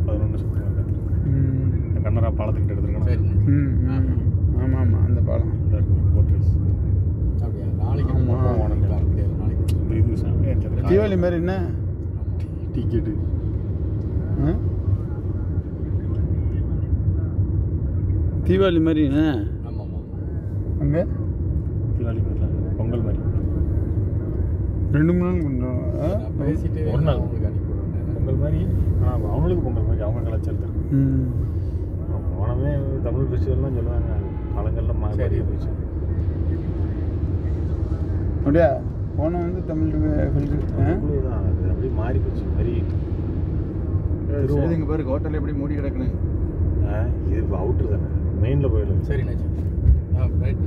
11 September இந்த கன்னரா பாலத்துக்கிட்ட எடுத்துருக்கணும். சரி. ஆமாம் ஆமாம், அந்த பாலம் போட்ரேஸ் அப்படியா? நாளைக்கு இது சாமியாக இருக்கிறது தீபாவளி மாதிரி என்ன டிக்கெட்டு தீபாவளி மாதிரி என்ன ஆமாம் ஆமாம். அங்கே தீபாவளி மாதிரி பொங்கல் மாதிரி 2 மணி நேரம் பண்ணுறோம். நான் பேசிட்டு ஒரு நாள் உங்களுக்கு அனுப்பி விடுறேன். பொங்கல் மாதிரி. ஆனால் அவங்களுக்கு பொங்கல் மாதிரி அவங்க கலாச்சாரத்துக்கு. ஓணமே தமிழ் ஃபெஸ்டிவல்லாம் சொல்லுவாங்க, காலங்களில் மாறி போச்சு. அப்படியா? ஓணம் வந்து தமிழ் தான் அது அப்படியே மாறி போச்சு. மாதிரி இங்கே பாரு, ஹோட்டல் எப்படி மூடி கிடக்குன்னு. இது அவுட்ரு தானே, மெயினில் போயிடலாம். சரி நாச்சு. ரைட்.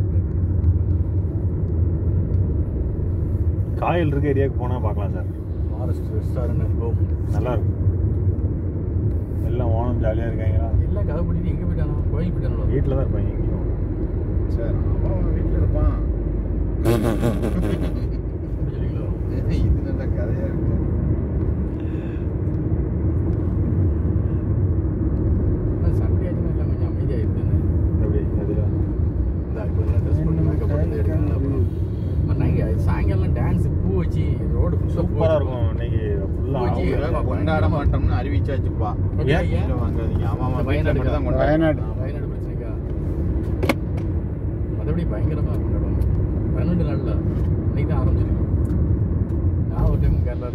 காயல் இருக்க ஏரியாவுக்கு போனால் பார்க்கலாம் சார். ஃபாரஸ்ட் ரெஸ்டாரண்ட் ஹோம் நல்லாயிருக்கும். எல்லாம் ஓணம் ஜாலியாக இருக்காங்களா? எல்லாம் கதை பண்ணிட்டு எங்கே போயிட்டானோ? கோயில் போயிட்டானோ? வீட்டில் தான் இருப்பாங்க எங்கேயும். சார் அவன் வீட்டில் இருப்பான். இது நல்ல கதையாக இருக்கு. சண்டே ஆச்சுன்னா எல்லாம் கொஞ்சம் அமைதியாக இருக்குன்னு. எப்படி அதில் இந்த இப்போ ட்ரெஸ் போட்டு மேக்கப் போட்டு எடுக்கணும். அப்புறம் சாயங்காலம் டான்ஸு பூ வச்சு ரோடு சூப்பராக இருக்கும். இன்னைக்கு ஃபுல்லாக கொண்டாட மாட்டோம்னு அறிவிச்சாச்சுப்பா. ஏன் வாங்காதீங்க. ஆமாம், வயநாடு தான் வயநாடு வயநாடு பிரச்சனைக்கா மற்றபடி பயங்கரமாக கொண்டாடுவாங்க. 12 நாளில் இன்னைக்கு தான் ஆரம்பிச்சிருக்கோம். நான் ஒரு டைம் கேரளா